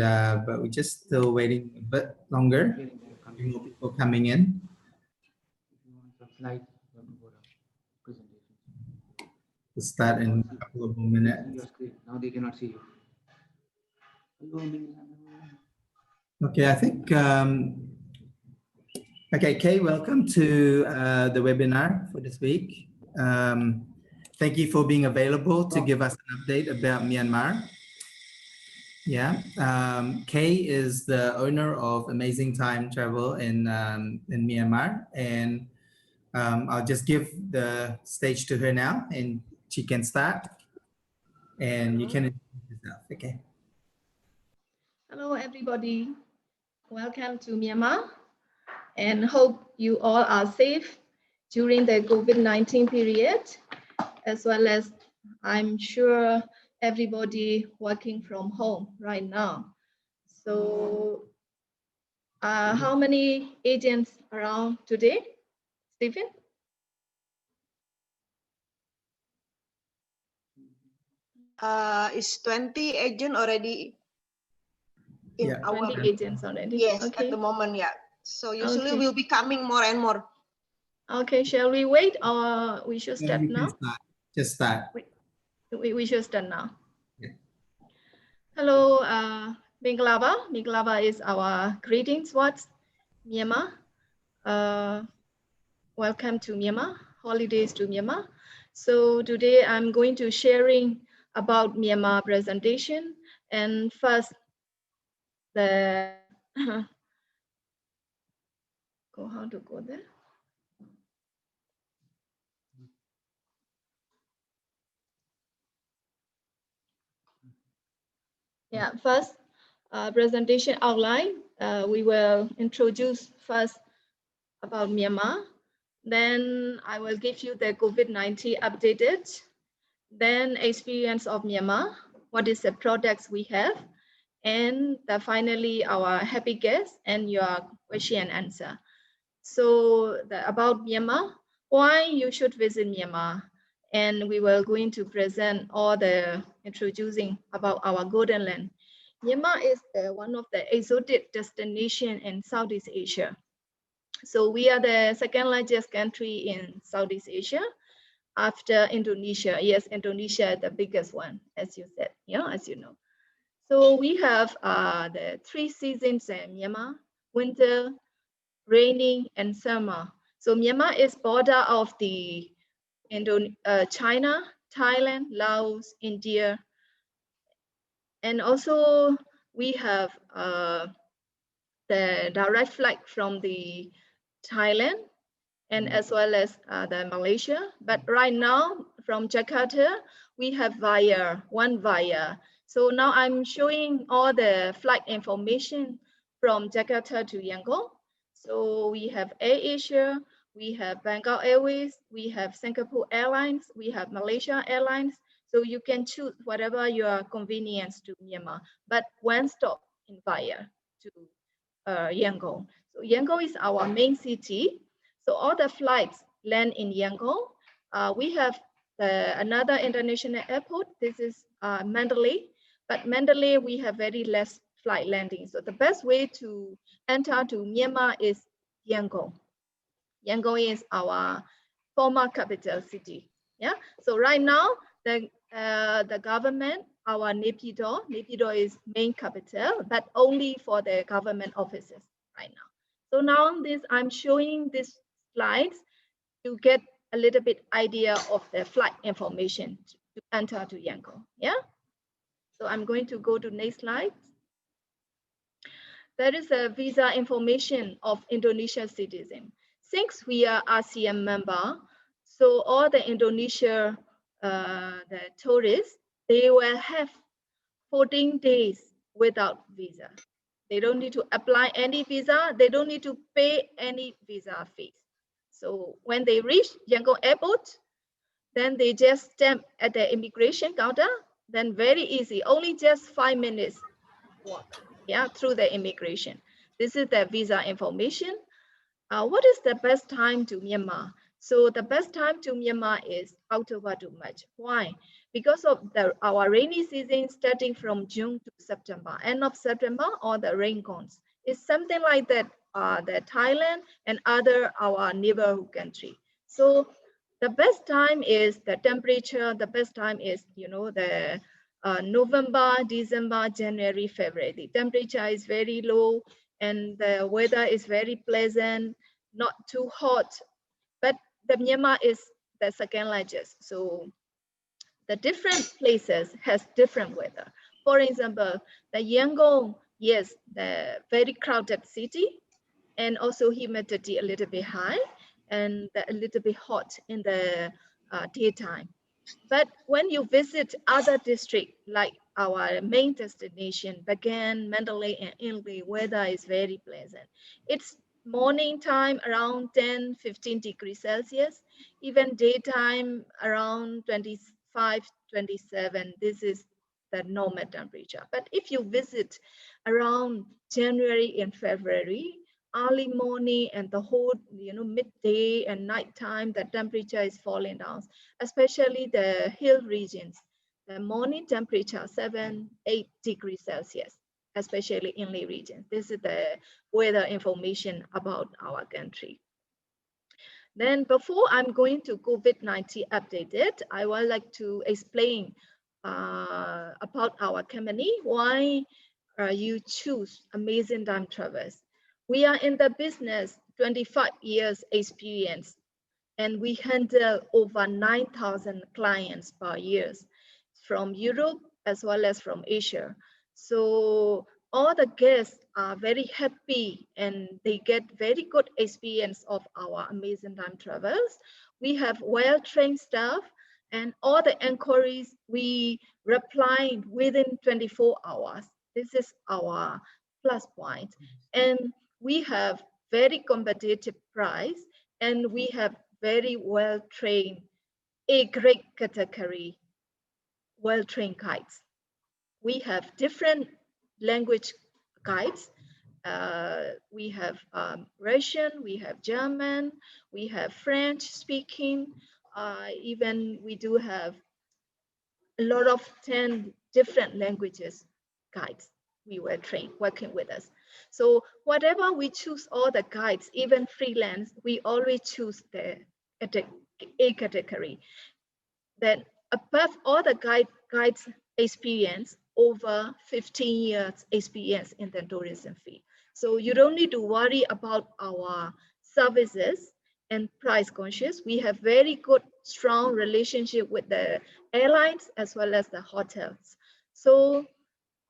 but we're just still waiting a bit longer. More people coming in. We'll start in a couple of more minutes. Now they cannot see you. Okay, I think, okay, Kay, welcome to the webinar for this week. Thank you for being available to give us an update about Myanmar. Yeah, Kay is the owner of Amazing Time Travel in Myanmar, and I'll just give the stage to her now, and she can start, and you can introduce yourself. Okay. Hello, everybody. Welcome to Myanmar, and hope you all are safe during the COVID-19 period, as well as I'm sure everybody working from home right now. So how many agents around today, Stephen? Is 20 agent already in our 20 agents already? Yes, okay. at the moment, yeah. So usually Okay. we'll be coming more and more. Okay, shall we wait or we should start now? Just start. We should start now. Yeah. Hello, Minglava. Minglava is our greetings. What's Myanmar? Welcome to Myanmar, holidays to Myanmar. So today I'm going to sharing about Myanmar presentation. And first, the how to go there? Yeah, first presentation outline. We will introduce first about Myanmar. Then I will give you the COVID-19 updated. Then experience of Myanmar. What is the products we have? And finally our happy guest and your question and answer. So about Myanmar, why you should visit Myanmar. And we will going to present all the introducing about our golden land. Myanmar is one of the exotic destination in Southeast Asia. So we are the second largest country in Southeast Asia after Indonesia. Yes, Indonesia the biggest one, as you said, yeah, as you know. So we have the 3 seasons in Myanmar: winter, raining, and summer. So Myanmar is border of the China, Thailand, Laos, India, and also we have the direct flight from the Thailand and as well as the Malaysia. But right now from Jakarta, we have one via. So now I'm showing all the flight information from Jakarta to Yangon. So we have AirAsia, we have Bengal Airways, we have Singapore Airlines, we have Malaysia Airlines. So you can choose whatever your convenience to Myanmar, but one stop in via to Yangon. So Yangon is our main city. So all the flights land in Yangon. We have another international airport. This is Mandalay, but Mandalay we have very less flight landing. So the best way to enter to Myanmar is Yangon. Yangon is our former capital city. Yeah. So right now the government, our Naypyidaw is main capital, but only for the government offices right now. So now I'm showing these slides to get a little bit idea of the flight information to enter to Yangon. Yeah. So I'm going to go to next slide. There is a visa information of Indonesia citizen. Since we are ASEAN member, so all the Indonesia the tourists, they will have 14 days without visa. They don't need to apply any visa. They don't need to pay any visa fees. So when they reach Yangon Airport, then they just stamp at the immigration counter. Then very easy, only just 5 minutes walk, yeah, through the immigration. This is the visa information. What is the best time to Myanmar? So the best time to Myanmar is October to March. Why? because of our rainy season starting from June to September. End of September, all the rain comes. It's something like that, the Thailand and other our neighborhood country. So the best time is the temperature. The best time is, you know, the November, December, January, February. The temperature is very low and the weather is very pleasant, not too hot. But the Myanmar is the second largest. So the different places has different weather. For example, the Yangon, yes, the very crowded city, and also humidity a little bit high and a little bit hot in the daytime. But when you visit other districts, like our main destination, Bagan, Mandalay, and Inle, weather is very pleasant. It's morning time around 10, 15 degrees Celsius, even daytime around 25, 27. This is the normal temperature. But if you visit around January and February, early morning and the whole, you know, midday and nighttime, the temperature is falling down, especially the hill regions. The morning temperature 7, 8 degrees Celsius, especially in the region. This is the weather information about our country. Then before I'm going to COVID-19 updated, I would like to explain about our company, why you choose Amazing Time Travels. We are in the business 25 years experience, and we handle over 9,000 clients per year from Europe as well as from Asia. So all the guests are very happy and they get very good experience of our Amazing Time Travels. We have well-trained staff and all the inquiries we reply within 24 hours. This is our plus point. And we have very competitive price and we have very well-trained, A-grade category, well-trained guides. We have different language guides. We have Russian, we have German, we have French speaking, even we do have a lot of 10 different languages guides we were trained working with us. So whatever we choose, all the guides, even freelance, we always choose the A category. Then above all the guides experience, over 15 years experience in the tourism field. So you don't need to worry about our services and price conscious. We have very good, strong relationship with the airlines as well as the hotels. So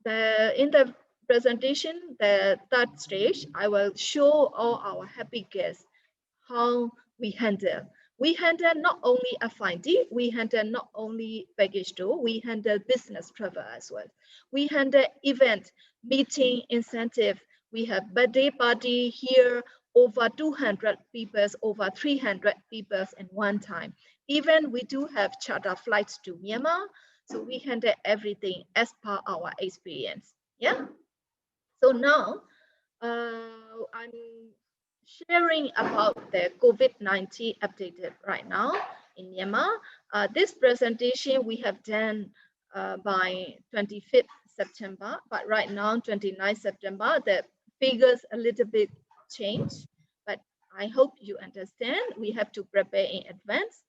in the presentation, the third stage, I will show all our happy guests how we handle. We handle not only F&D, we handle not only package tour, we handle business travel as well. We handle event, meeting, incentive. We have birthday party here, over 200 people, over 300 people in one time. Even we do have charter flights to Myanmar, so we handle everything as per our experience. Yeah. So now I'm sharing about the COVID-19 updated right now in Myanmar. This presentation we have done by 25th September, but right now 29th September, the figures a little bit changed, but I hope you understand. We have to prepare in advance.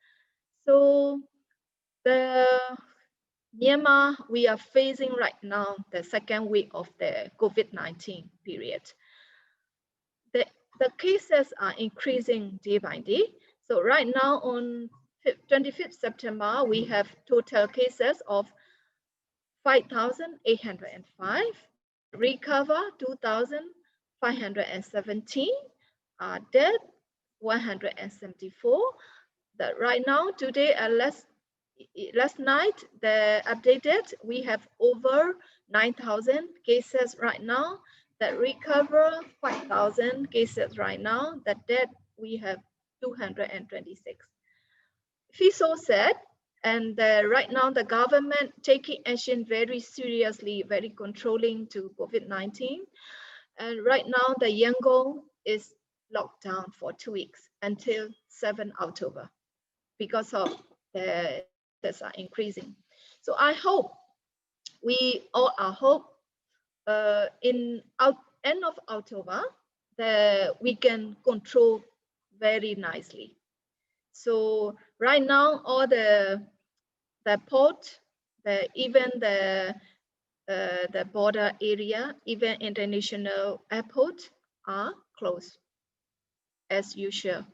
So the Myanmar, we are facing right now the second week of the COVID-19 period. The cases are increasing day by day. So right now on 25th September, we have total cases of 5,805, recover 2,517, death 174. That right now, today, last night, the updated, we have over 9,000 cases right now. That recover 5,000 cases right now. That death, we have 226. Feel so sad. And right now, the government taking action very seriously, very controlling to COVID-19. And right now, the Yangon is locked down for 2 weeks until 7 October because of the cases are increasing. So I hope we all are hope in end of October that we can control very nicely. So right now, all the port, even the border area, even international airport are closed as usual.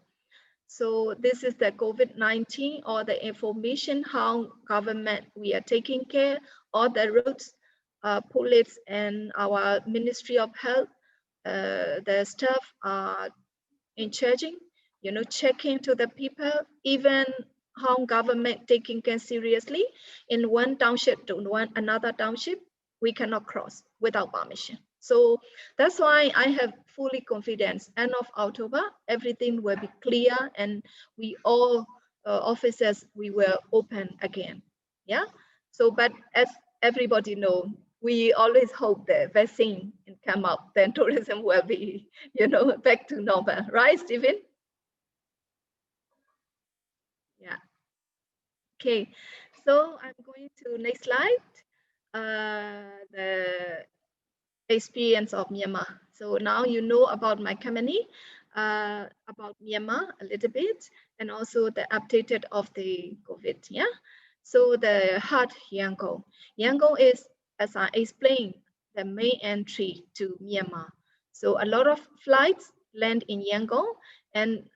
So this is the COVID-19, or the information how government we are taking care, all the roads, police and our Ministry of Health, the staff are in charging, you know, checking to the people, even how government taking care seriously. In one township to another township, we cannot cross without permission. So that's why I have fully confidence. End of October, everything will be clear, and we all offices we will open again. Yeah. So, but as everybody know, we always hope the vaccine can come up, then tourism will be, you know, back to normal, right, Stephen? Yeah. Okay. So I'm going to next slide. The experience of Myanmar. So now you know about my company, about Myanmar a little bit, and also the updated of the COVID. Yeah. So the heart Yangon. Yangon is, as I explained, the main entry to Myanmar. So a lot of flights land in Yangon, and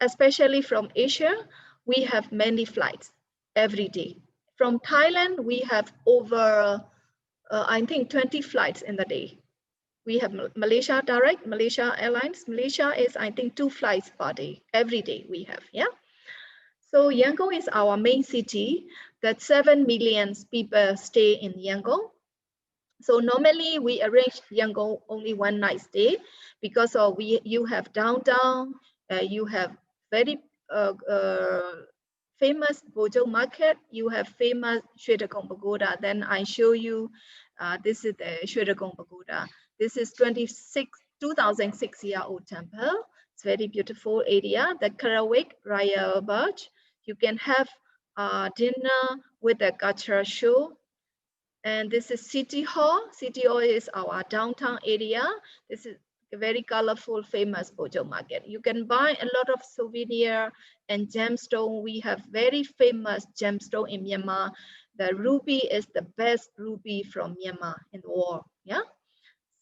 especially from Asia, we have many flights every day. From Thailand, we have over I think 20 flights in the day. We have Malaysia Direct, Malaysia Airlines. Malaysia is, I think, 2 flights per day, every day we have, yeah? So Yangon is our main city, that 7 million people stay in Yangon. So normally we arrange Yangon only one night stay, because of you have downtown, you have very famous Bojo market, you have famous Shwetakong Pagoda. Then I show you, this is the Shwetakong Pagoda. This is 2006-year-old temple. It's very beautiful area. The Karawik Raya Barge. You can have dinner with the cultural show. And this is City Hall. City Hall is our downtown area. This is a very colorful, famous Bojo market. You can buy a lot of souvenir and gemstone. We have very famous gemstone in Myanmar. The ruby is the best ruby from Myanmar in the world. Yeah.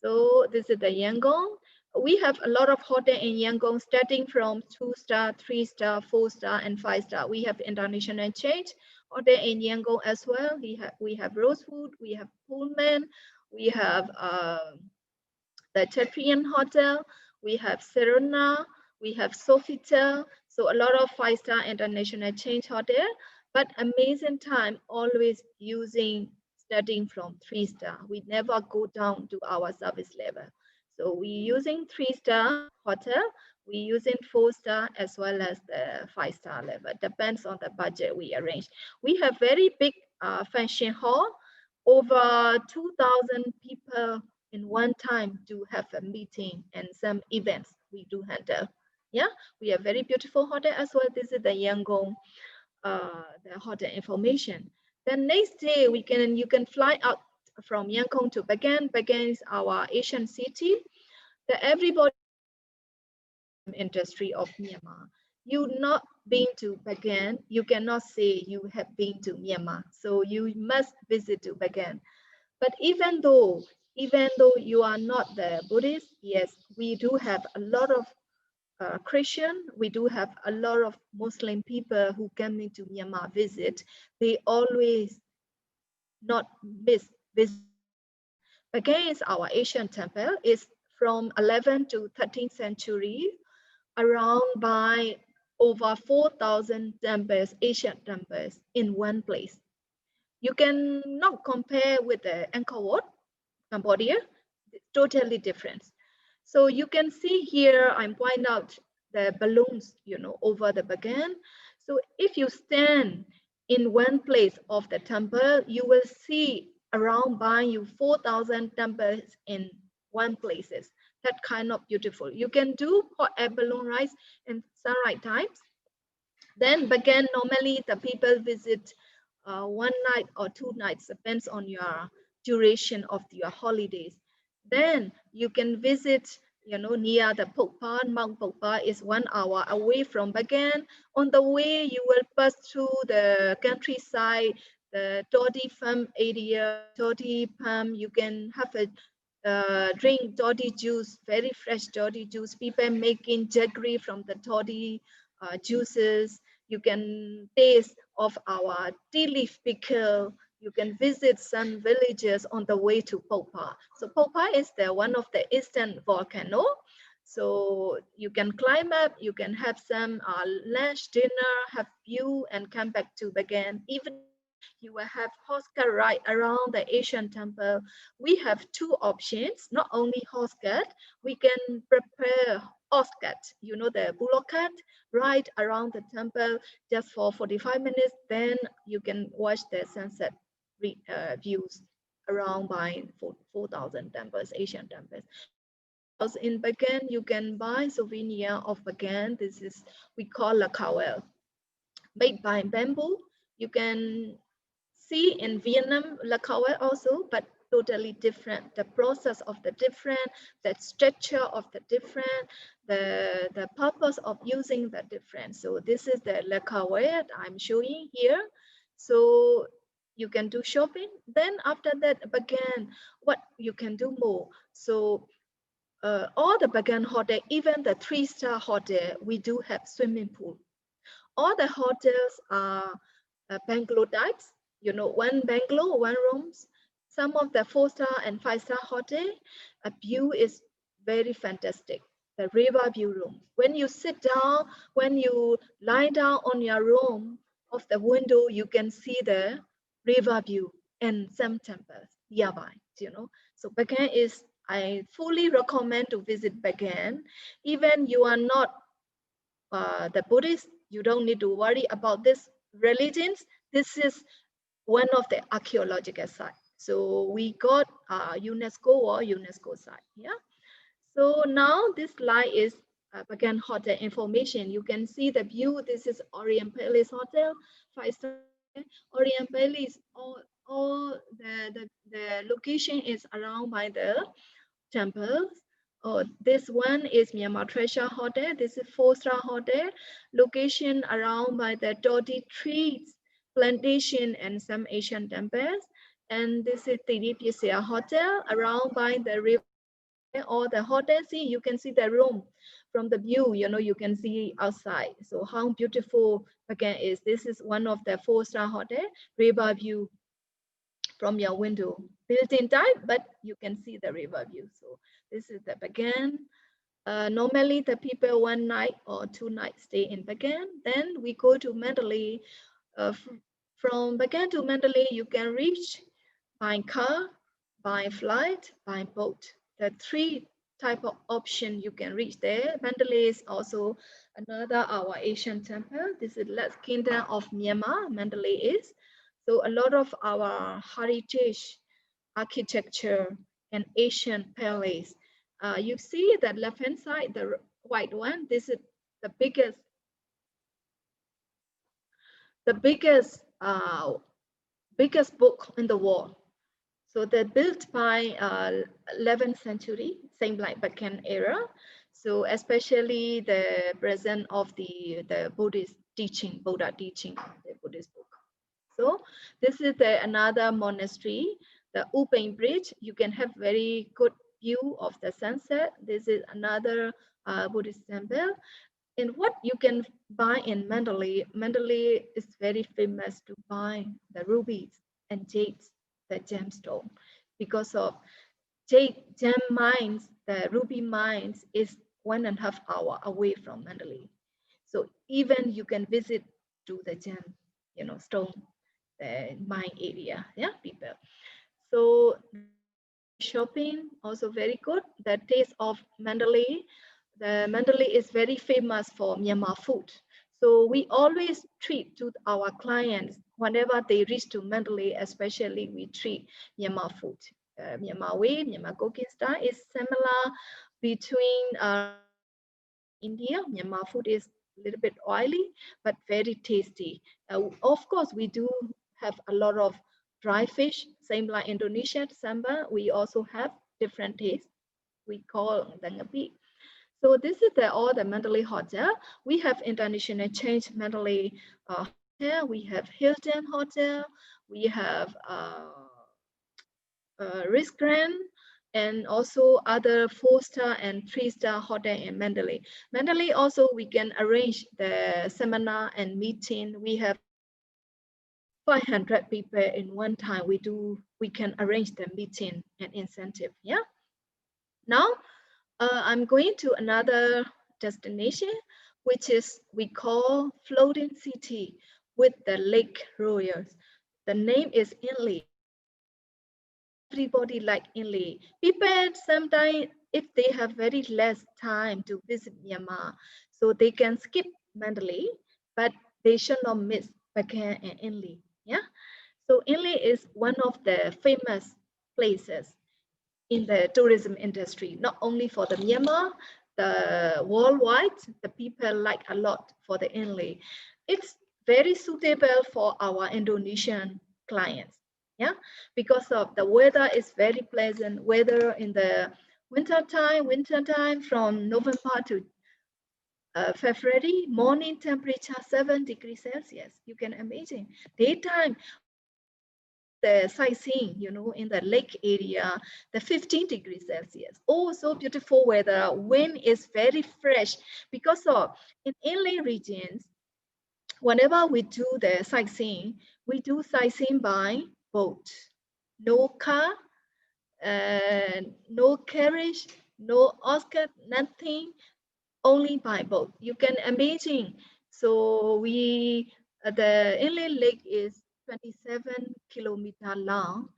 So this is the Yangon. We have a lot of hotel in Yangon, starting from 2-star, 3-star, 4-star, and 5-star. We have international change hotel in Yangon as well. We have Rosewood, we have Pullman, we have the Tetrian Hotel, we have Serena, we have Sofitel. So a lot of 5-star international change hotel, but amazing time always using starting from 3-star. We never go down to our service level. So we using 3-star hotel, we using 4-star as well as the 5-star level. Depends on the budget we arrange. We have very big function hall, over 2,000 people in one time to have a meeting, and some events we do handle. Yeah, we have very beautiful hotel as well. This is the Yangon, the hotel information. Then next day you can fly out from Yangon to Bagan. Bagan is our Asian city. Everybody industry of Myanmar. You not been to Bagan, you cannot say you have been to Myanmar. So you must visit to Bagan. But even though you are not the Buddhist, yes, we do have a lot of Christian, we do have a lot of Muslim people who come into Myanmar visit. They always not miss visit. Bagan is our Asian temple. It's from 11th to 13th century, around by over 4,000 temples, Asian temples in one place. You cannot compare with the Angkor Wat, Cambodia, totally different. So you can see here, I'm pointing out the balloons, you know, over the Bagan. So if you stand in one place of the temple, you will see around by you 4,000 temples in one places. That kind of beautiful. You can do hot air balloon rise in sunrise times. Then Bagan, normally the people visit 1 night or 2 nights, depends on your duration of your holidays. Then you can visit, near the Pokpa. Mount Pokpa is 1 hour away from Bagan. On the way, you will pass through the countryside, the toddy farm area, toddy palm. You can have a drink toddy juice, very fresh toddy juice. People making jaggery from the toddy juices. You can taste of our tea leaf pickle. You can visit some villages on the way to Pokpa. So Pokpa is one of the eastern volcano. So you can climb up, you can have some lunch, dinner, have view, and come back to Bagan. Even you will have horse cart ride around the Asian temple. We have 2 options, not only horse cart, we can prepare horse cart, the bullock cart, ride around the temple just for 45 minutes. Then you can watch the sunset views around by 4,000 temples, Asian temples. In Bagan, you can buy souvenir of Bagan. This is, we call la kawel, made by bamboo. You can see in Vietnam la kawel also, but totally different. The process of the different, the structure of the different, the purpose of using the different. So this is the la kawel I'm showing here. So you can do shopping. Then after that, Bagan, what you can do more. So all the Bagan hotel, even the 3-star hotel, we do have swimming pool. All the hotels are bungalow types, 1 bungalow, 1 rooms. Some of the 4-star and 5-star hotel, a view is very fantastic. The river view room. When you sit down, when you lie down on your room of the window, you can see the river view and some temples nearby, So Bagan is, I fully recommend to visit Bagan. Even you are not the Buddhist, you don't need to worry about this religions. This is one of the archaeological sites. So we got UNESCO site. Yeah. So now this slide is again hotel information. You can see the view. This is Orient Palace Hotel, 5-star. Orient Palace. All the location is around by the temples. Oh, this one is Myanmar Treasure Hotel. This is 4-star hotel. Location around by the Toddy trees, plantation, and some Asian temples. And this is Thew Hotel around by the river or the hotel. See, you can see the room from the view. You can see outside. So how beautiful again is. This is one of the 4-star hotel, river view from your window. Built-in type, but you can see the river view. So this is the Bagan. Normally the people 1 night or 2 nights stay in Bagan. Then we go to Mandalay. From Bagan to Mandalay, you can reach by car, by flight, by boat. The 3 type of option you can reach there. Mandalay is also another our Asian temple. This is last kingdom of Myanmar. Mandalay is. So a lot of our heritage architecture and Asian palace. You see that left-hand side, the white one. This is the biggest book in the world. So they're built by 11th century, same like Bagan era. So especially the present of the Buddhist teaching, Buddha teaching, the Buddhist book. So this is another monastery, the Upeng Bridge. You can have very good view of the sunset. This is another Buddhist temple. And what you can buy in Mandalay, Mandalay is very famous to buy the rubies and jades, the gemstone, because of jade gem mines, the ruby mines is 1.5 hours away from Mandalay. So even you can visit to the gem, stone, the mine area, yeah, people. So shopping also very good. The taste of Mandalay. The Mandalay is very famous for Myanmar food. So we always treat to our clients whenever they reach to Mandalay, especially we treat Myanmar food. Myanmar way, Myanmar cooking style is similar between India. Myanmar food is a little bit oily, but very tasty. Of course, we do have a lot of dry fish, same like Indonesia, samba. We also have different taste. We call dangapi. So this is all the Mandalay hotel. We have international change Mandalay hotel. We have Hilton Hotel. We have Ritz-Grand, and also other 4-star and 3-star hotel in Mandalay. Mandalay also we can arrange the seminar and meeting. We have 500 people in one time. We can arrange the meeting and incentive. Yeah. Now I'm going to another destination, which is we call floating city with the lake royals. The name is Inle. Everybody like Inle. People sometimes, if they have very less time to visit Myanmar, so they can skip Mandalay, but they should not miss Bagan and Inle. Yeah. So Inle is one of the famous places in the tourism industry, not only for the Myanmar, the worldwide, the people like a lot for the Inle. It's very suitable for our Indonesian clients, yeah, because of the weather is very pleasant. Weather in the winter time from November to February, morning temperature 7 degrees Celsius. You can imagine. Daytime, the sightseeing, you know, in the lake area, the 15 degrees Celsius. Oh, so beautiful weather. Wind is very fresh because of in inland regions, whenever we do the sightseeing, we do sightseeing by boat. No car, no carriage, no Oscar, nothing, only by boat. You can imagine. So the inland lake is 27 kilometers long.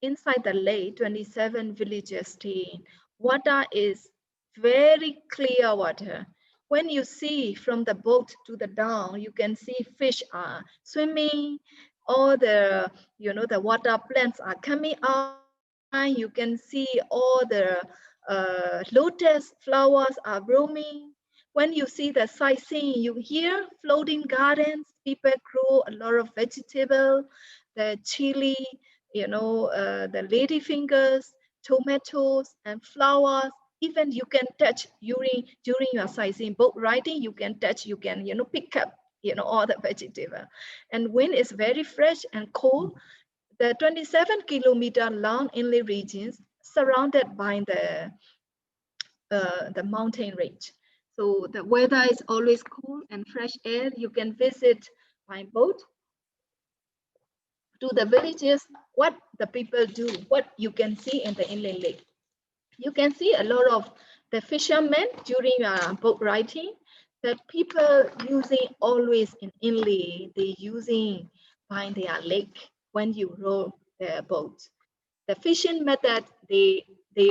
Inside the lake, 27 villages stay. Water is very clear water. When you see from the boat to the down, you can see fish are swimming. All the, you know, the water plants are coming out. You can see all the lotus flowers are blooming. When you see the sightseeing, you hear floating gardens. People grow a lot of vegetable, the chili, you know, the ladyfingers, tomatoes, and flowers. Even you can touch during your sightseeing, boat riding. You can touch, you can, you know, pick up, you know, all the vegetable. And wind is very fresh and cold. The 27 kilometer long inland regions surrounded by the mountain range. So the weather is always cool and fresh air. You can visit by boat to the villages. What the people do, what you can see in the inland lake. You can see a lot of the fishermen during boat riding. That people using always in inland, they using by their lake when you row their boat. The fishing method, they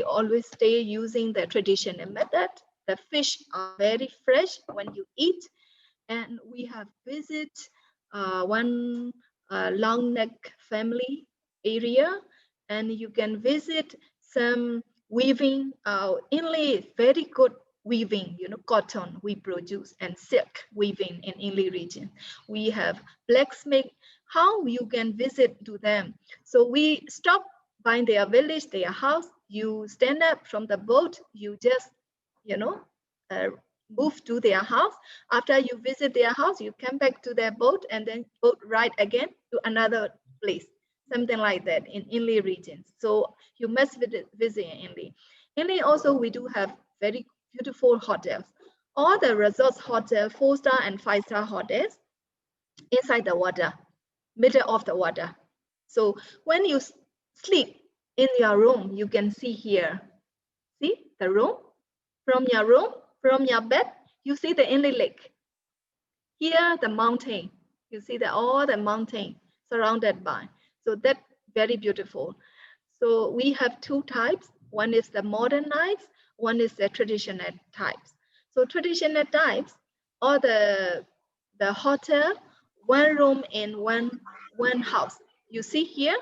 always stay using the traditional method. The fish are very fresh when you eat. And we have visit one long neck family area, and you can visit some weaving. Inland very good weaving, you know, cotton we produce, and silk weaving in inland region. We have blacksmith. How you can visit to them? So we stop by their village, their house. You stand up from the boat. You just, you know, move to their house. After you visit their house, you come back to their boat and then boat ride again to another place, something like that in inland regions. So you must visit inland. Inland also we do have very beautiful hotels. All the resorts hotel, 4-star and 5-star hotels inside the water, middle of the water. So when you sleep in your room, you can see here. See the room? From your room, from your bed, you see the inland lake. Here, the mountain. You see all the mountain surrounded by. So that's very beautiful. So we have 2 types. One is the modern types, one is the traditional types. So traditional types are the hotel, 1 room in one house. You see here,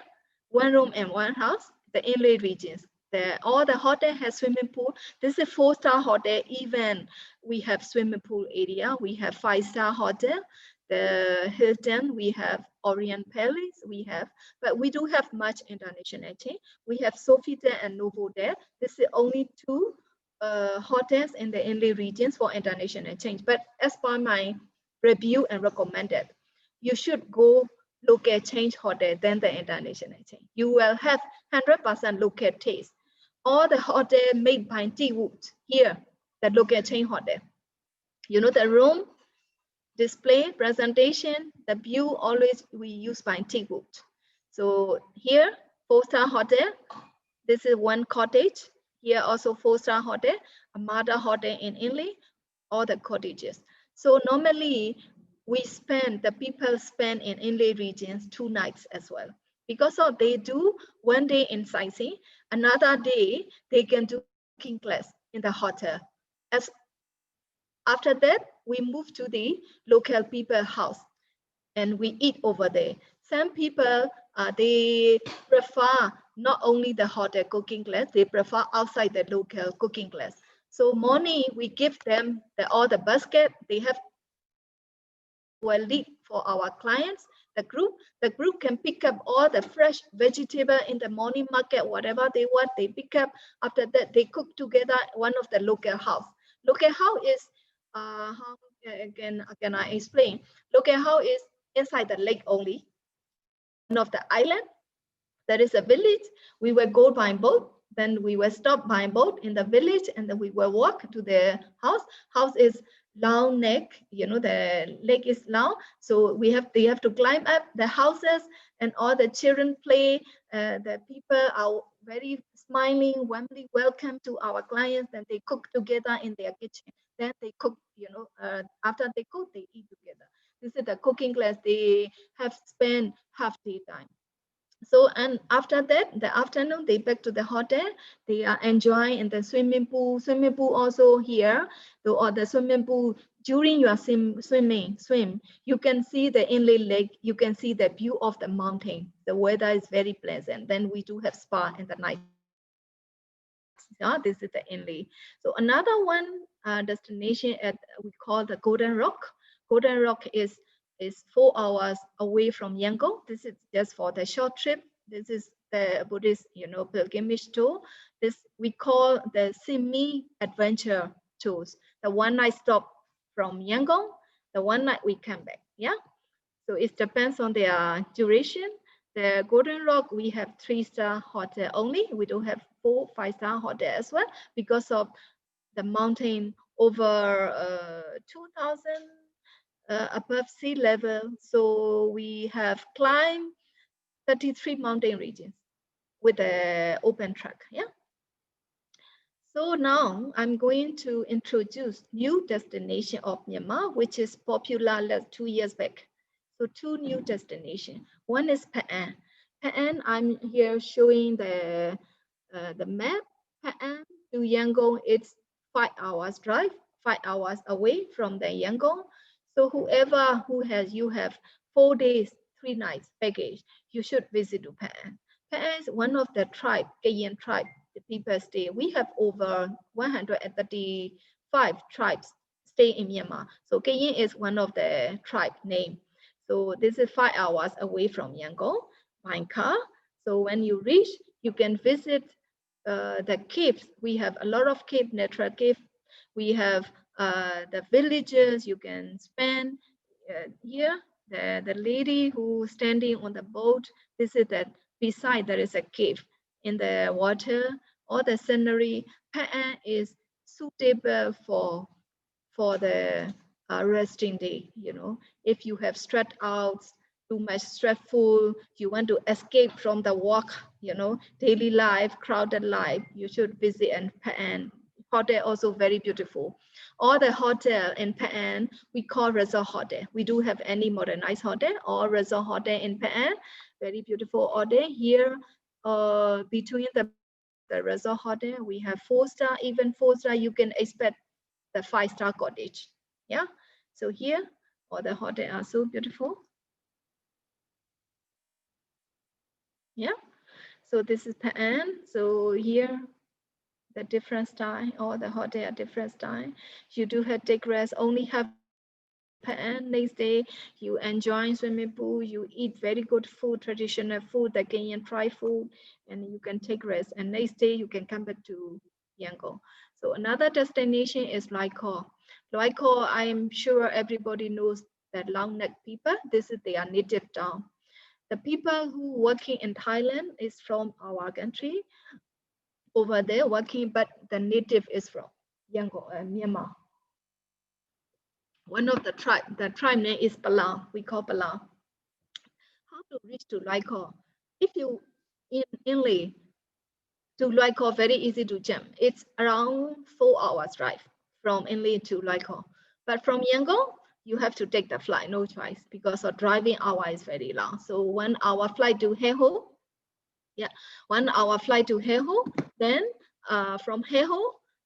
1 room in 1 house, the inland regions. All the hotel has swimming pool. This is a 4-star hotel. Even we have swimming pool area. We have 5-star hotel. the Hilton, we have Orient Palace, but we do have much international chain. We have Sofitel and Novotel. This is only two hotels in the inland regions for international change. But as per my review and recommended, you should go local change hotel than the international chain. You will have 100% local taste. All the hotel made by Thew here, the local chain hotel. You know, the room, display, presentation, the view always we use by Thew. So here, 4-star hotel. This is one cottage. Here also 4-star hotel, a mother hotel in Inle, all the cottages. So normally the people spend in Inle regions 2 nights as well. Because of they do 1 day in sightseeing, another day they can do cooking class in the hotel. After that, we move to the local people house and we eat over there. Some people, they prefer not only the hotel cooking class, they prefer outside the local cooking class. So morning, we give them all the basket. They have well lead for our clients. The group can pick up all the fresh vegetable in the morning market, whatever they want, they pick up. After that, they cook together one of the local house. Local house is, how can I explain? Local house is inside the lake only. One of the island, there is a village. We will go by boat. Then we will stop by boat in the village, and then we will walk to the house. House is long neck, you know, the lake is long, so they have to climb up the houses, and all the children play. The people are very smiling, warmly welcome to our clients. Then they cook together in their kitchen. Then they cook, you know, after they cook, they eat together. This is the cooking class. They have spent half day time. So, and after that, the afternoon, they back to the hotel. They are enjoying in the swimming pool. Swimming pool also here, or the swimming pool. During your swim, you can see the inland lake. You can see the view of the mountain. The weather is very pleasant. Then we do have spa in the night. This is the inland. So another one destination we call the Golden Rock. Golden Rock is 4 hours away from Yangon. This is just for the short trip. This is the Buddhist, you know, pilgrimage tour. This we call the semi-adventure tours. The 1 night stop from Yangon, the 1 night we come back. Yeah. So it depends on their duration. The Golden Rock, we have 3-star hotel only. We don't have 4, 5-star hotel as well because of the mountain over 2,000. Above sea level, so we have climbed 33 mountain regions with an open track. Yeah. So now I'm going to introduce new destination of Myanmar, which is popular 2 years back. So 2 new destinations. One is Phra. Phra, I'm here showing the map. Phra to Yangon, it's 5 hours drive, 5 hours away from the Yangon. So whoever you have 4 days, 3 nights package, you should visit Phra. Phra is one of the tribe, Kayin tribe, the people stay. We have over 135 tribes stay in Myanmar. So Kayin is one of the tribe name. So this is 5 hours away from Yangon by car. So when you reach, you can visit the caves. We have a lot of cave, natural cave. We have the villages you can spend here. The lady who standing on the boat, this is that beside there is a cave in the water. All the scenery. Phra is suitable for the resting day. You know, if you have stressed out, too much stressful, you want to escape from the work, you know, daily life, crowded life, you should visit Phra. Hotel also very beautiful. All the hotel in Phra we call resort hotel. We do have any modernized hotel or resort hotel in Phra. Very beautiful hotel here. Between the resort hotel, we have 4-star, even 4-star. You can expect the 5-star cottage. Yeah. So here, all the hotels are so beautiful. Yeah. So this is Phra. So here, the different style, or the hotel different style. You do have take rest, only have and next day you enjoy swimming pool, you eat very good food, traditional food, the Kenyan Thai food, and you can take rest. And next day you can come back to Yangon. So another destination is Loikhor. Loikhor, I'm sure everybody knows that long neck people. This is their native town. The people who working in Thailand is from our country over there working, but the native is from Yangon, Myanmar. One of the tribe name is Palau. We call Palau. How to reach to Loikhor? If you inland to Loikhor, very easy to jump. It's around 4 hours drive from inland to Loikhor. But from Yangon, you have to take the flight, no choice, because the driving hour is very long. So 1 hour flight to Heho. Yeah, 1 hour flight to Heho. Then from Heho,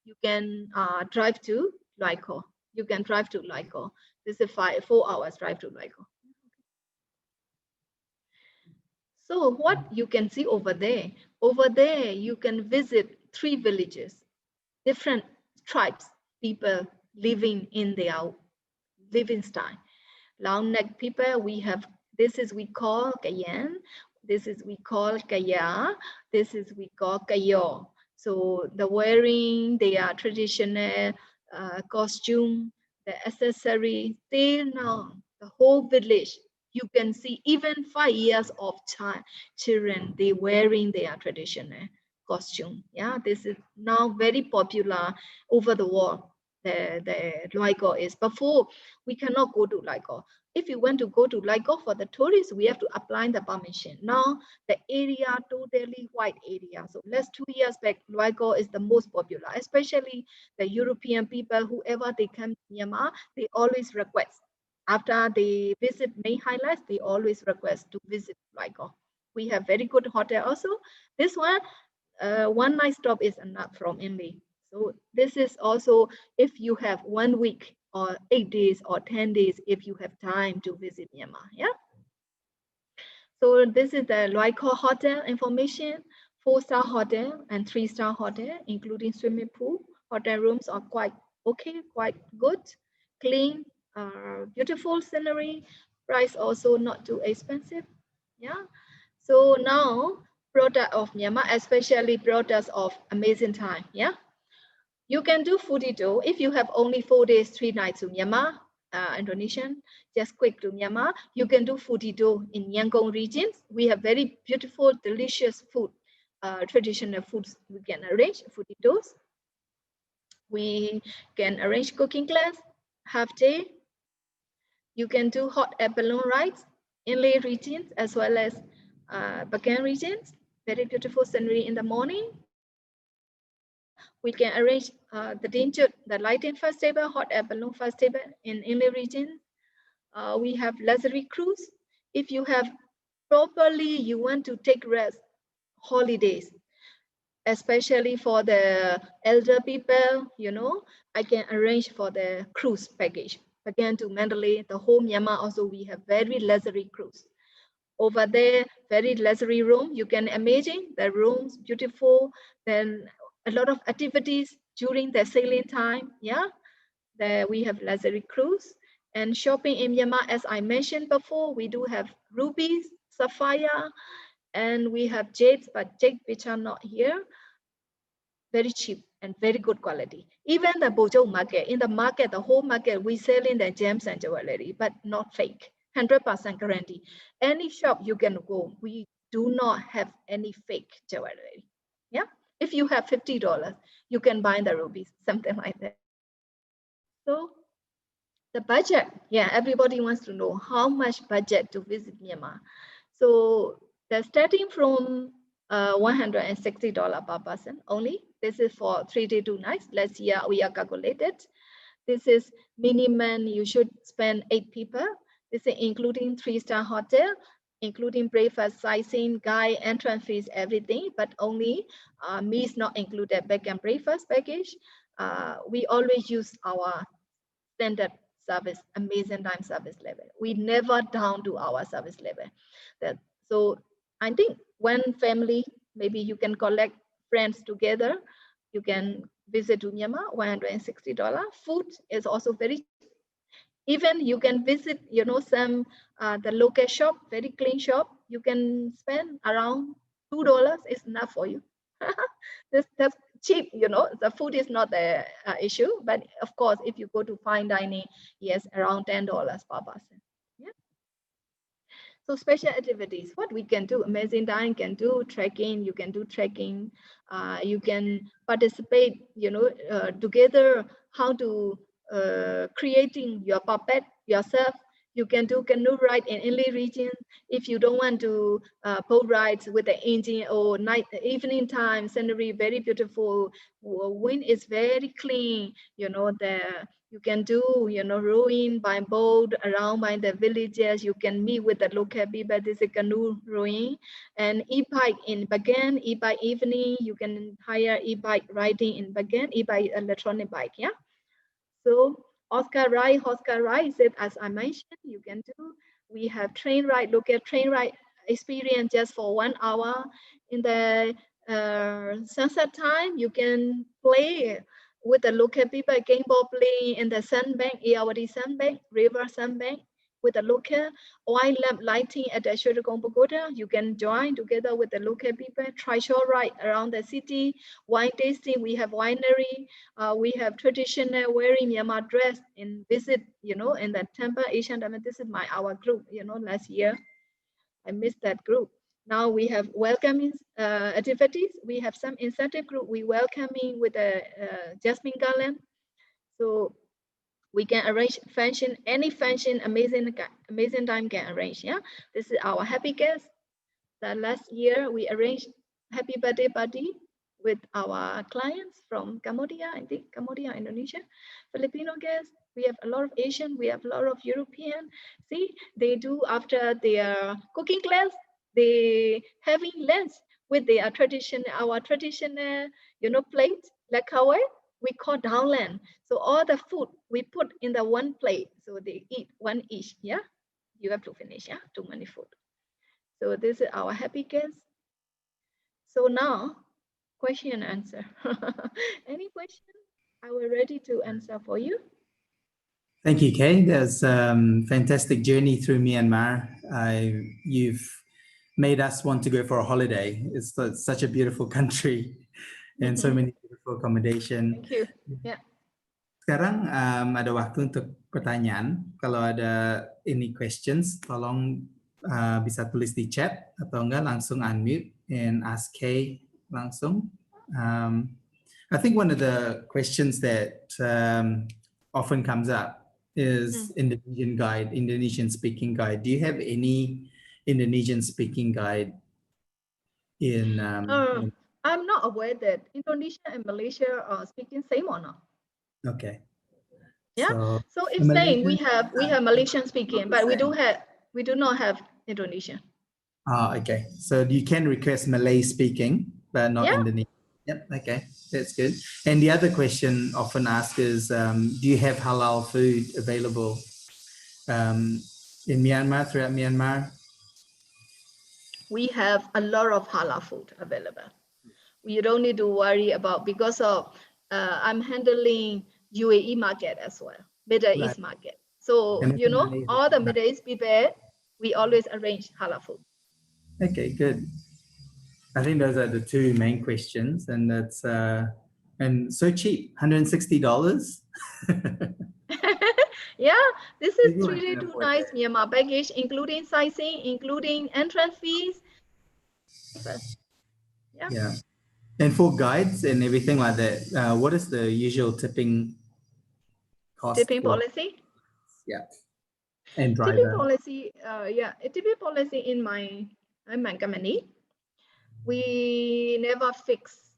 you can drive to Loikhor. You can drive to Loikhor. This is 4 hours drive to Loikhor. So what you can see over there you can visit 3 villages, different tribes, people living in their living style. Long neck people, we have, this is we call Kayan, this is we call Kaya, this is we call Kayo. So the wearing, their traditional costume, the accessory, till now, the whole village, you can see even 5 years of children, they wearing their traditional costume. Yeah, this is now very popular over the world. The Loikhor is. Before, we cannot go to Loikhor. If you want to go to Loikhor for the tourists, we have to apply the permission. Now the area totally white area. So last 2 years back, Loikhor is the most popular, especially the European people. Whoever they come to Myanmar, they always request. After they visit main highlights, they always request to visit Loikhor. We have very good hotel also. This one, one night stop is enough from inland. So this is also if you have 1 week or 8 days or 10 days, if you have time to visit Myanmar. Yeah. So this is the Loikhor hotel information. 4-star hotel and 3-star hotel, including swimming pool. Hotel rooms are quite okay, quite good, clean, beautiful scenery. Price also not too expensive. Yeah. So now product of Myanmar, especially products of amazing time. Yeah. You can do foodie tour if you have only 4 days, 3 nights to Myanmar, Indonesian, just quick to Myanmar. You can do foodie tour in Yangon regions. We have very beautiful, delicious food, traditional foods. We can arrange foodie tours. We can arrange cooking class, half day. You can do hot air balloon rides, inland regions as well as Bagan regions. Very beautiful scenery in the morning. We can arrange the lighting festival, hot air balloon festival in inland region. We have luxury cruise. If you have properly, you want to take rest, holidays, especially for the elder people, you know, I can arrange for the cruise package. Again, to Mandalay, the whole Myanmar also, we have very luxury cruise. Over there, very luxury room. You can imagine the rooms, beautiful. Then a lot of activities during the sailing time. Yeah, there we have luxury cruise and shopping in Myanmar. As I mentioned before, we do have rubies, sapphire, and we have jades, but jade which are not here. Very cheap and very good quality. Even the Bojong market, in the market, the whole market, we selling the gems and jewelry, but not fake. 100% guarantee. Any shop you can go, we do not have any fake jewelry. Yeah, if you have $50, you can buy the rubies, something like that. So the budget, yeah, everybody wants to know how much budget to visit Myanmar. So the starting from $160 per person only. This is for 3 days, 2 nights. Last year we are calculated. This is minimum. You should spend 8 people. This is including 3-star hotel, including breakfast, sightseeing, guide, entrance fees, everything. But only meals not included. Bed and breakfast package. We always use our standard service, amazing time service level. We never down to our service level. So I think when family, maybe you can collect friends together, you can visit to Myanmar, $160. Food is also very cheap. Even you can visit, some the local shop, very clean shop. You can spend around $2 is enough for you. That's cheap, the food is not the issue, but of course if you go to fine dining, yes, around $10 per person. Yeah. So special activities, what we can do, amazing dining can do trekking, you can do trekking, you can participate, together how to creating your puppet yourself. You can do canoe ride in Inle region. If you don't want to boat rides with the engine or night, evening time scenery, very beautiful. Wind is very clean. You can do, rowing by boat around by the villages. You can meet with the local people. This is canoe rowing and e-bike in Bagan. E-bike evening, you can hire e-bike riding in Bagan. E-bike electronic bike, yeah. So Oscar ride is, as I mentioned, you can do. We have train ride, local train ride experience just for 1 hour. In the sunset time, you can play with the local people, game ball playing in the sandbank, Irrawaddy sandbank, river sandbank, with the local oil lamp lighting at the Shorekong Pagoda. You can join together with the local people, trishaw ride around the city, wine tasting. We have winery. We have traditional wearing Myanmar dress and visit, in the temple, Asian temple. This is our group, last year. I missed that group. Now we have welcoming activities. We have some incentive group. We welcoming with a jasmine garland. So we can arrange function, any function, amazing time can arrange. Yeah, this is our happy guest. The last year we arranged happy birthday party with our clients from Cambodia, I think Cambodia, Indonesia, Filipino guests. We have a lot of Asian, we have a lot of European. See, they do after their cooking class, they having lunch with their our traditional, plate, like kawaii, we call downland. So all the food we put in the one plate, so they eat one each. Yeah, you have to finish. Yeah, too many food. So this is our happy guest. So now, question and answer. Any question? I will ready to answer for you. Thank you, Kay. That's fantastic journey through Myanmar. You've made us want to go for a holiday. It's such a beautiful country and so many beautiful accommodation. Thank you. Yeah. Sekarang ada waktu untuk pertanyaan. Kalau ada any questions, tolong bisa tulis di chat atau enggak langsung unmute and ask Kay langsung. I think one of the questions that often comes up is Indonesian speaking guide. Do you have any Indonesian speaking guide in? I'm not aware that Indonesia and Malaysia are speaking same or not. Okay. Yeah. So if saying we have Malaysian speaking, but we do not have Indonesian. Okay. So you can request Malay speaking, but not Indonesian. Yep. Okay. That's good. And the other question often asked is, do you have halal food available in Myanmar, throughout Myanmar? We have a lot of halal food available. You don't need to worry about, because of I'm handling UAE market as well, Middle East market. So, all the Middle East people, we always arrange halal food. Okay, good. I think those are the two main questions, and that's and so cheap, $160. Yeah, this is really too nice Myanmar package, including sightseeing, including entrance fees. Yeah. And for guides and everything like that, what is the usual tipping cost? Tipping policy? Yeah. And driver. Tipping policy, tipping policy in my company, we never fix,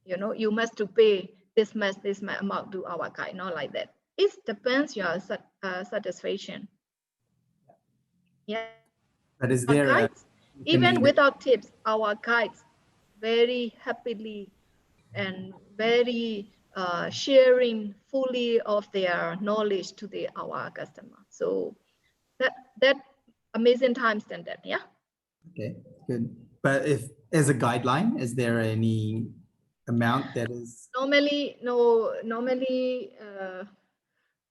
you must to pay this much amount to our guide, not like that. It depends your satisfaction. Yeah. But is there guides, even without tips, our guides very happily and very sharing fully of their knowledge to our customer. So that amazing time standard. Yeah. Okay, good. But if as a guideline, is there any amount that is normally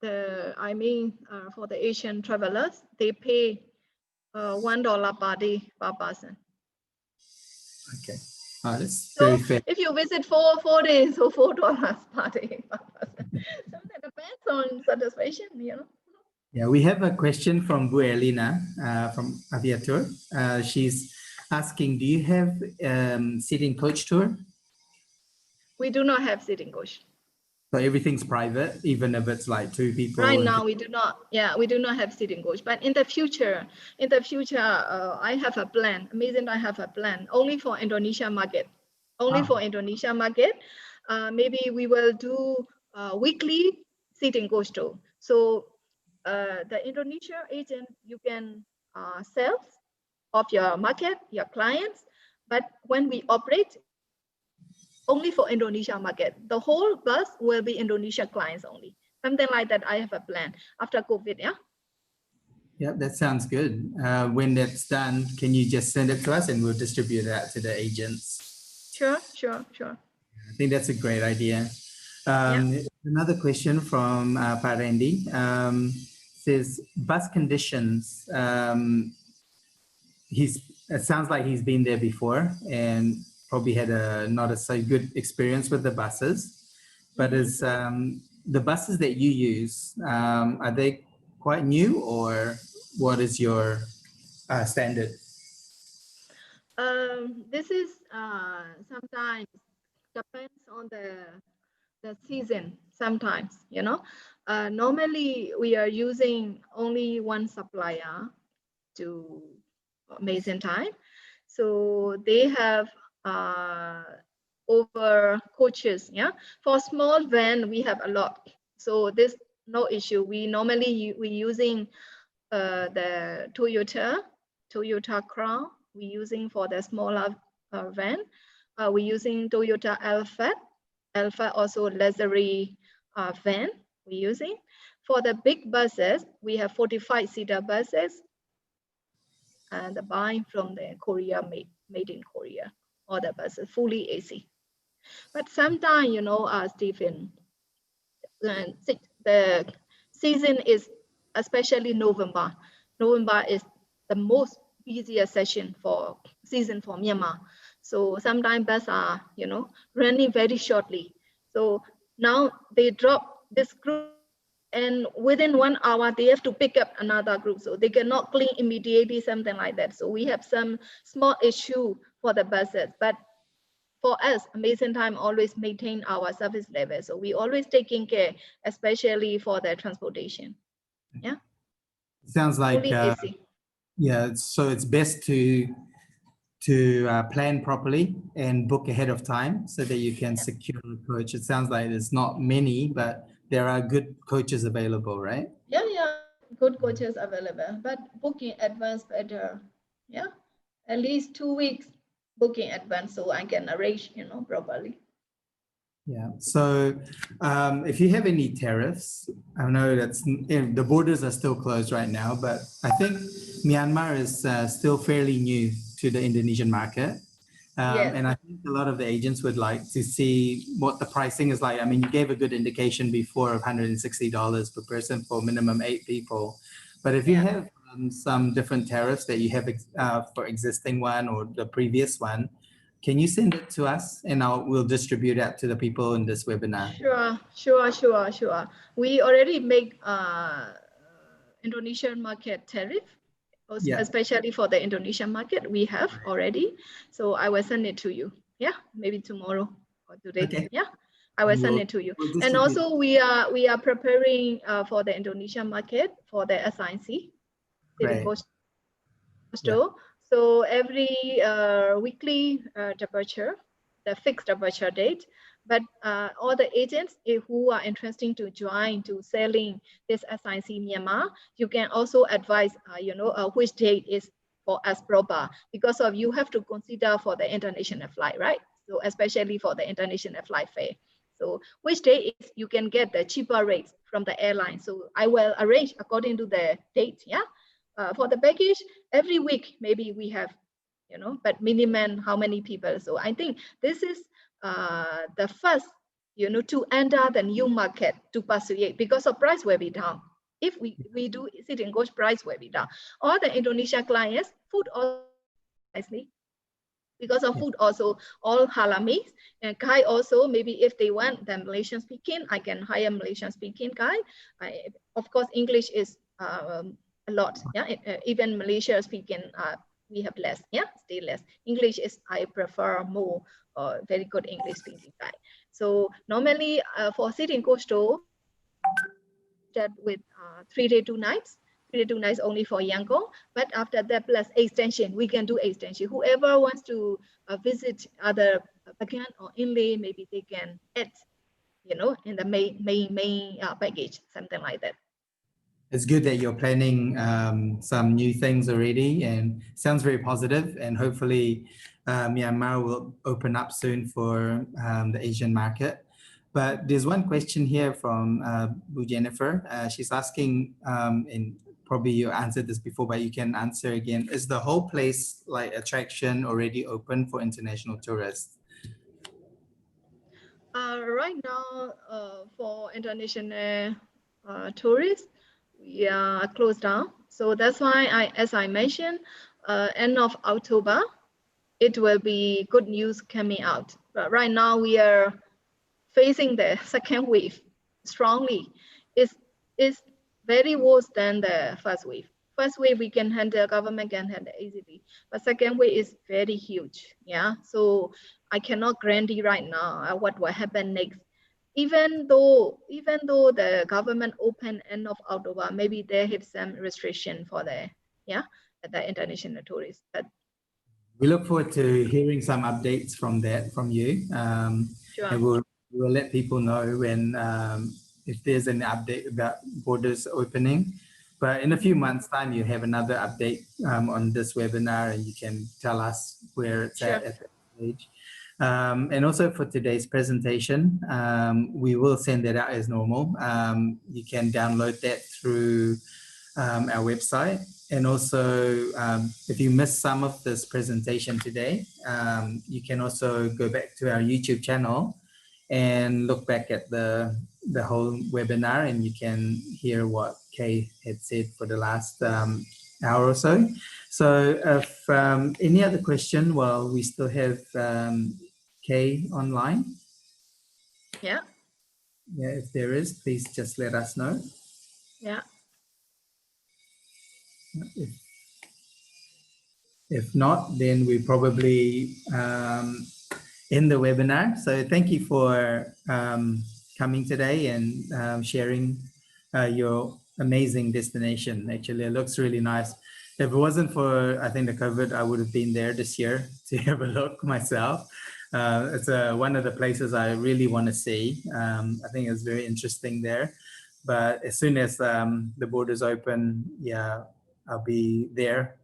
for the Asian travelers, they pay $1 per day per person. Okay. Oh, that's So very fair. if you visit for 4 days, so $4 per day per person. So that depends on satisfaction, you know. Yeah, we have a question from Bu Elina from Aviator. She's asking, do you have sitting coach tour? We do not have sitting coach. So everything's private, even if it's like 2 people. Right now, we do not. Yeah, we do not have sitting coach. But in the future, I have a plan. Amazing, I have a plan only for Indonesia market. Only for Indonesia market. Maybe we will do weekly sitting coach tour. So the Indonesia agent, you can sell of your market, your clients. But when we operate, only for Indonesia market, the whole bus will be Indonesia clients only. Something like that. I have a plan after COVID. Yeah. Yeah, that sounds good. When that's done, can you just send it to us and we'll distribute that to the agents? Sure. I think that's a great idea. Another question from Pak Randy says bus conditions. It sounds like he's been there before and probably had not a so good experience with the buses. But is the buses that you use, are they quite new, or what is your standard? This is sometimes depends on the season. Sometimes, you know, normally we are using only one supplier to Amazing Time. So they have over coaches. Yeah, for small van we have a lot. So this no issue. We normally we using the Toyota Crown. We using for the smaller van. We using Toyota Alpha also luxury van. We using for the big buses. We have 45-seater buses. And buying from the Korea, made in Korea, all the buses fully AC. But sometimes, you know, Stephen, the season is especially November. November is the most busiest season for Myanmar. So sometimes buses are, you know, running very shortly. So now they drop this group, and within 1 hour they have to pick up another group, so they cannot clean immediately, something like that. So we have some small issue for the buses, but for us, Amazing Time always maintain our service level. So we always taking care, especially for the transportation. Yeah. Sounds like yeah. So it's best to plan properly and book ahead of time so that you can secure a coach. It sounds like there's not many, but there are good coaches available, right? Yeah, good coaches available, but booking advance better. Yeah, at least 2 weeks booking advance so I can arrange, you know, properly. Yeah. So if you have any tariffs, I know the borders are still closed right now, but I think Myanmar is still fairly new to the Indonesian market. Yes. And I think a lot of the agents would like to see what the pricing is like. I mean, you gave a good indication before of $160 per person for minimum 8 people. But if you have some different tariffs that you have for existing one or the previous one, can you send it to us and we'll distribute that to the people in this webinar? Sure. We already make Indonesian market tariff. Especially for the Indonesian market, we have already. So I will send it to you. Yeah, maybe tomorrow or today. Okay. Yeah, I will send it to you. And also we are preparing for the Indonesian market for the SIC. So every weekly departure, the fixed departure date. But all the agents who are interested to join to selling this SIC Myanmar, you can also advise, which date is for us proper, because of you have to consider for the international flight, right? So especially for the international flight fare. So which day is you can get the cheaper rates from the airline. So I will arrange according to the date. Yeah. For the package, every week maybe we have, but minimum how many people. So I think this is the first to enter the new market to persuade, because the price will be down. If we do sit in coach, price will be down. All the Indonesia clients, food also nicely, because of food also all halal, and Kai also, maybe if they want the Malaysian speaking, I can hire Malaysian speaking Kai. Of course, English is a lot. Yeah, even Malaysia speaking, we have less. Yeah, still less. English is I prefer more. Very good English speaking Kai. So normally for sitting coach store, that with 3 days 2 nights. 3 days 2 nights only for Yangon, but after that plus extension, we can do extension. Whoever wants to visit other Bagan or Inle, maybe they can add, in the main package, something like that. It's good that you're planning some new things already, and sounds very positive, and hopefully Myanmar will open up soon for the Asian market. But there's one question here from Bu Jennifer. She's asking, and probably you answered this before, but you can answer again. Is the whole place like attraction already open for international tourists? Right now, for international tourists, we are closed down. So that's why as I mentioned, end of October, it will be good news coming out. But right now we are facing the second wave strongly. It's very worse than the first wave. First wave we can handle, government can handle easily, but second wave is very huge. Yeah, so I cannot guarantee right now what will happen next. Even though the government open end of October, maybe they have some restriction for the international tourists. But we look forward to hearing some updates from you. sure. And we'll let people know when if there's an update about borders opening. But in a few months' time, you have another update on this webinar, and you can tell us where it's at that stage. And also for today's presentation, we will send that out as normal. You can download that through our website. And also, if you missed some of this presentation today, you can also go back to our YouTube channel and look back at the whole webinar, and you can hear what Kay had said for the last hour or so. So if any other question, well, we still have Kay online. Yeah. Yeah, if there is, please just let us know. Yeah. If not, then we probably end the webinar. So thank you for coming today and sharing your amazing destination. Actually, it looks really nice. If it wasn't for, I think, the COVID, I would have been there this year to have a look myself. It's one of the places I really want to see. I think it's very interesting there. But as soon as the borders open, yeah, I'll be there.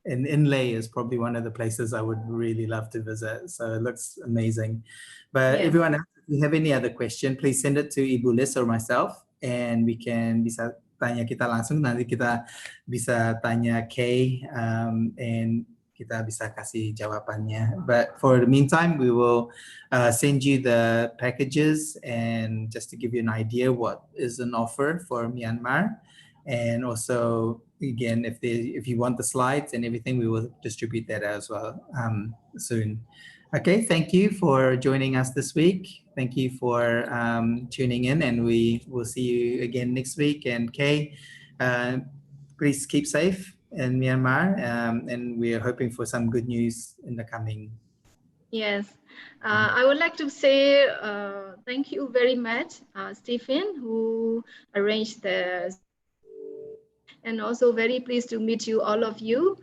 And Inle is probably one of the places I would really love to visit. So it looks amazing. But everyone else, if you have any other question, please send it to Ibu Liz or myself, and we can bisa tanya kita langsung. Nanti kita bisa tanya Kay, and kita bisa kasih jawabannya. But for the meantime, we will send you the packages, and just to give you an idea what is an offer for Myanmar. And also, again, if you want the slides and everything, we will distribute that as well soon. Okay, thank you for joining us this week. Thank you for tuning in, and we will see you again next week. And Kay, please keep safe in Myanmar, and we are hoping for some good news in the coming. Yes, I would like to say thank you very much, Stephen, who arranged the, and also very pleased to meet you, all of you.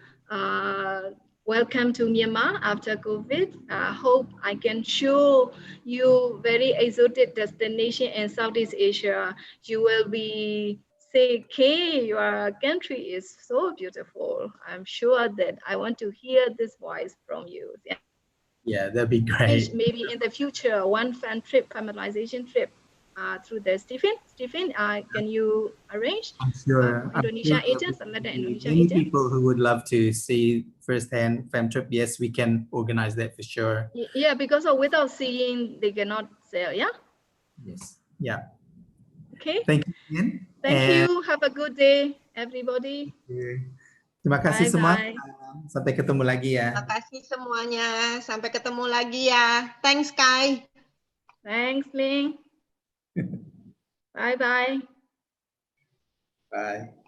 Welcome to Myanmar after COVID. Hope I can show you very exotic destination in Southeast Asia. You will be say, Kay, your country is so beautiful. I'm sure that I want to hear this voice from you. Yeah, that'd be great. Maybe in the future, one fan trip, familiarization trip through the Stephen. Stephen, can you arrange? I'm sure. Indonesia agents, Indonesia many agents. people who would love to see firsthand fam trip. Yes, we can organize that for sure. Yeah, because without seeing, they cannot sell. Yeah. Yes. Yeah. Okay. Thank you again. Thank And you. Have a good day, everybody. terima kasih Bye semua. bye. Sampai ketemu lagi ya. Terima kasih semuanya. Sampai ketemu lagi ya. Thanks, Kai. Thanks, Ling. Bye bye. Bye.